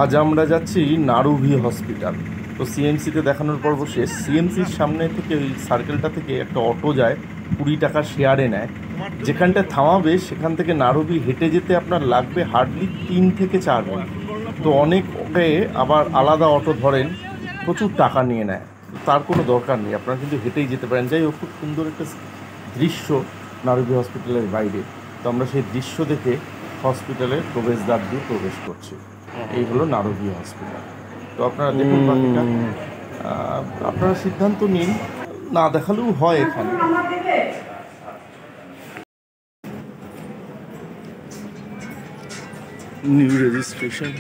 আজ আমরা যাচ্ছি নারুভি হসপিটাল। তো সিএমসিতে দেখানোর পর বসে সিএমসির সামনে থেকে ওই সার্কেলটা থেকে একটা অটো যায়, 20 টাকা শেয়ারে নেয়। যেখানটায় থামাবে সেখান থেকে নারুভি হেঁটে যেতে আপনার লাগবে হার্ডলি 3 থেকে 4 মিনিট। তো অনেকে আবার আলাদা অটো ধরেন, প্রচুর টাকা নিয়ে নেয়। তার কোনো দরকার নেই, আপনারা কিন্তু হেঁটেই যেতে পারেন। যাই হোক, খুব সুন্দর একটা দৃশ্য নারুভি হসপিটালের বাইরে। তো আমরা সেই দৃশ্য দেখে হসপিটালের প্রবেশদ্বার দিয়ে প্রবেশ করছি। এই হলো নারুভি হসপিটাল। তো আপনারা দেখুন বাকিটা, আপনারা সিদ্ধান্ত নিন, না দেখালেও হয়। এখানে নিউ রেজিস্ট্রেশন।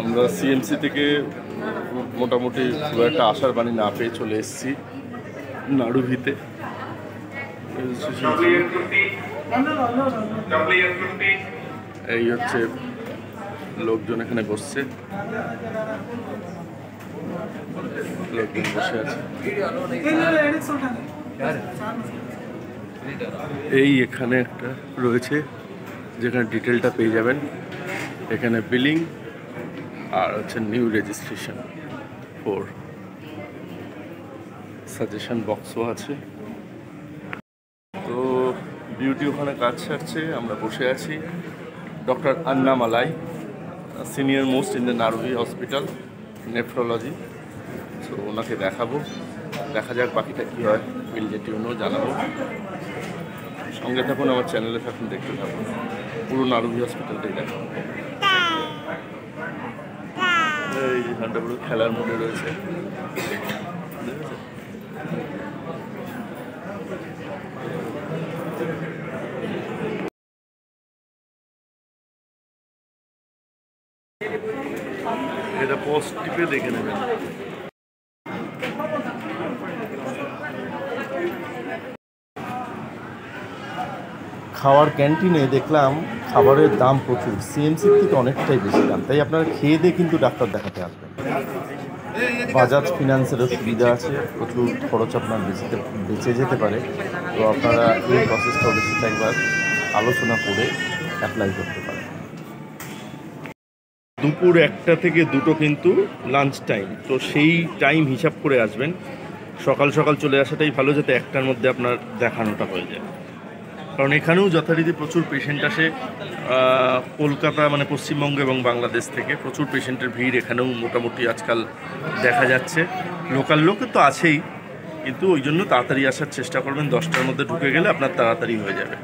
আমরা সিএমসি থেকে মোটামুটি খুব একটা আশার বাণী না পেয়ে চলে এসেছি নারুভিতে। এই হচ্ছে লোকজন এখানে বসছে, লোকজন বসে আছে। এই এখানে একটা রয়েছে যেখানে ডিটেলটা পেয়ে যাবেন। এখানে বিলিং আর হচ্ছে নিউ রেজিস্ট্রেশন 4, সাজেশন বক্সও আছে। তো বিউটি ওখানে কাজ সারছে, আমরা বসে আছি। Doctor Annamalai, senior most in the Naruvi hospital, nephrology. So ওনাকে দেখাবো, দেখা যাক বাকিটা কী হয়। উইল গেট ইউ নো, জানাবো। সঙ্গে থাকুন, আমার চ্যানেলে থাকুন, দেখতে থাকুন। পুরো নারুভি হসপিটালটাই দেখাবো। এই যে ঘন্টা পুরো খেলার মধ্যে রয়েছে। এটা পোস্ট টিপে দেখে নেবেন। খাওয়ার ক্যান্টিনে দেখলাম খাবারের দাম প্রচুর, সিএমসির থেকে অনেকটাই বেশি দাম। তাই আপনারা খেয়ে দিয়ে কিন্তু ডাক্তার দেখাতে আসবেন। বাজাজ ফিনান্সেরও সুবিধা আছে, প্রচুর খরচ আপনার বেঁচে যেতে পারে। তো আপনারা এই প্রসেসটা ওদের সাথে একবার আলোচনা করে অ্যাপ্লাই করতে পারেন। দুপুর 1টা থেকে 2টো কিন্তু লাঞ্চ টাইম, তো সেই টাইম হিসাব করে আসবেন। সকাল সকাল চলে আসাটাই ভালো, যাতে 1টার মধ্যে আপনার দেখানোটা হয়ে যায়। কারণ এখানেও যথারীতি প্রচুর পেশেন্ট আসে, কলকাতা মানে পশ্চিমবঙ্গ এবং বাংলাদেশ থেকে প্রচুর পেশেন্টের ভিড় এখানেও মোটামুটি আজকাল দেখা যাচ্ছে। লোকাল লোক তো আছেই, কিন্তু ওই জন্য তাড়াতাড়ি আসার চেষ্টা করবেন। 10টার মধ্যে ঢুকে গেলে আপনার তাড়াতাড়ি হয়ে যাবে।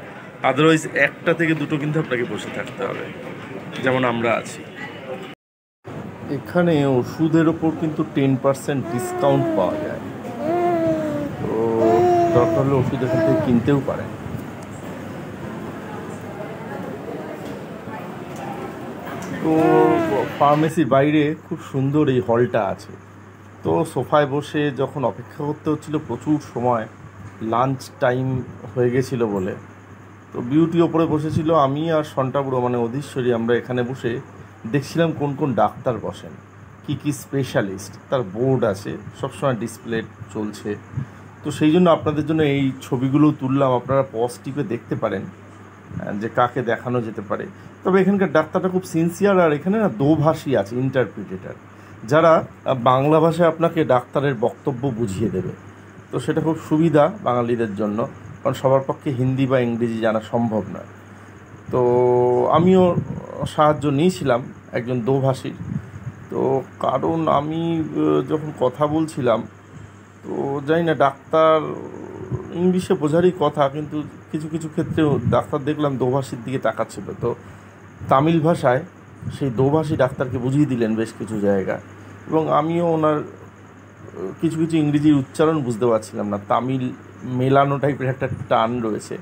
আদারওয়াইজ 1টা থেকে 2টো কিন্তু আপনাকে বসে থাকতে হবে, যেমন আমরা আছি। এখানে ওষুধের ওপর কিন্তু 10% ডিসকাউন্ট পাওয়া যায়। তো দরকার হলে ওষুধ এখান থেকে কিনতেও পারেন। তো ফার্মেসির বাইরে খুব সুন্দর এই হলটা আছে। তো সোফায় বসে যখন অপেক্ষা করতে হচ্ছিল প্রচুর সময়, লাঞ্চ টাইম হয়ে গেছিলো বলে, তো বিউটি ওপরে বসেছিল, আমি আর সন্টাবুড়ো মানে অধীশ্বরী আমরা এখানে বসে দেখছিলাম কোন কোন ডাক্তার বসেন, কি কি স্পেশালিস্ট, তার বোর্ড আছে, সবসময় ডিসপ্লে চলছে। তো সেই জন্য আপনাদের জন্য এই ছবিগুলো তুললাম, আপনারা পজ টিপে দেখতে পারেন যে কাকে দেখানো যেতে পারে। তবে এখানকার ডাক্তারটা খুব সিনসিয়ার, আর এখানে না দোভাষী আছে, ইন্টারপ্রিটেটার, যারা বাংলা ভাষায় আপনাকে ডাক্তারের বক্তব্য বুঝিয়ে দেবে। তো সেটা খুব সুবিধা বাঙালিদের জন্য, কারণ সবার পক্ষে হিন্দি বা ইংরেজি জানা সম্ভব নয়। তো আমিও সাহায্য নিয়েছিলাম একজন দোভাষীর। তো কারণ আমি যখন কথা বলছিলাম, তো জানি না, ডাক্তার ইংলিশে বোঝারই কথা, কিন্তু কিছু কিছু ক্ষেত্রেও ডাক্তার দেখলাম দোভাষীর দিকে তাকাচ্ছিল। তো তামিল ভাষায় সেই দোভাষী ডাক্তারকে বুঝিয়ে দিলেন বেশ কিছু জায়গা, এবং আমিও ওনার কিছু কিছু ইংরেজির উচ্চারণ বুঝতে পারছিলাম না, তামিল মেলানো টাইপের একটা টান রয়েছে।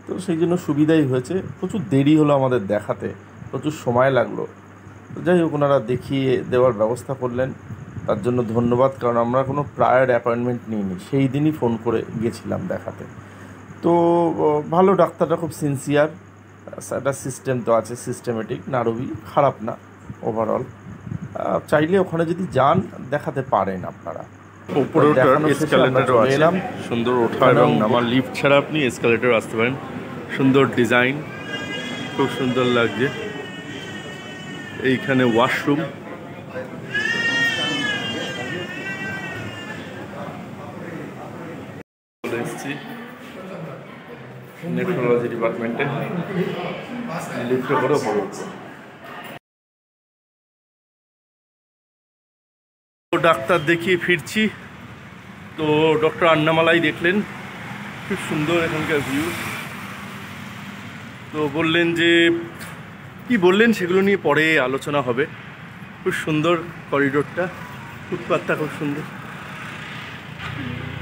তো সেই জন্য সুবিধাই হয়েছে। প্রচুর দেরি হলো আমাদের দেখাতে, প্রচুর সময় লাগলো। তো যাই হোক, ওনারা দেখিয়ে দেওয়ার ব্যবস্থা করলেন, তার জন্য ধন্যবাদ। কারণ আমরা কোনো প্রায়র অ্যাপয়েন্টমেন্ট নিইনি, সেই দিনই ফোন করে গেছিলাম দেখাতে। তো ভালো, ডাক্তারটা খুব সিনসিয়ার, একটা সিস্টেম তো আছে, সিস্টেমেটিক। নারুভি খারাপ না ওভারঅল, চাইলে ওখানে যদি যান দেখাতে পারেন আপনারা। উপরে এসকালেটর এলাম, সুন্দর ওঠা এবং আমার লিফট ছাড়া আপনি এসকালেটর আসতে পারেন। সুন্দর ডিজাইন, খুব সুন্দর লাগছে। এইখানে ওয়াশরুম, চলে এসেছি নেফ্রোলজি ডিপার্টমেন্টে, লিফটে করে বড় ডাক্তার দেখিয়ে ফিরছি। তো ডক্টর আন্নামালাই দেখলেন, খুব সুন্দর এখানকার ভিউ। তো বললেন যে কি বললেন সেগুলো নিয়ে পরে আলোচনা হবে। খুব সুন্দর করিডোরটা, ফুটপাথটা খুব সুন্দর।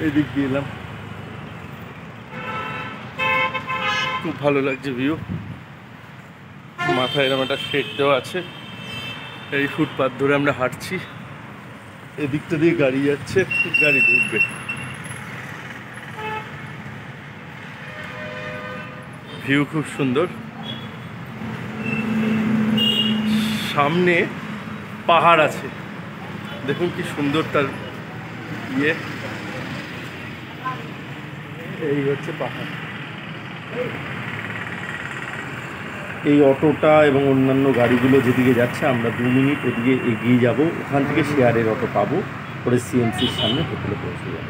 এই দিক দিয়ে এলাম, খুব ভালো লাগছে ভিউ। মাথায় এরকম একটা শেড দেওয়া আছে। এই ফুটপাথ ধরে আমরা হাঁটছি, এদিকটা দিয়ে গাড়ি যাচ্ছে, গাড়ি ঢুকবে। ভিউ খুব সুন্দর, সামনে পাহাড় আছে, দেখুন কি সুন্দর তার ইয়ে। এই হচ্ছে পাহাড়। এই অটোটা এবং অন্যান্য গাড়িগুলো যেদিকে যাচ্ছে, আমরা 2 মিনিট ওদিকে এগিয়ে যাব, ওখান থেকে শেয়ারের অটো পাবো, পরে সিএমসির সামনে হোটেলে পৌঁছে যাব।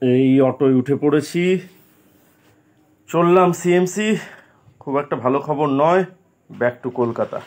এই অটোয় উঠে পড়েছি, চললাম সিএমসি। খুব একটা ভালো খবর নয়, ব্যাক টু কলকাতা।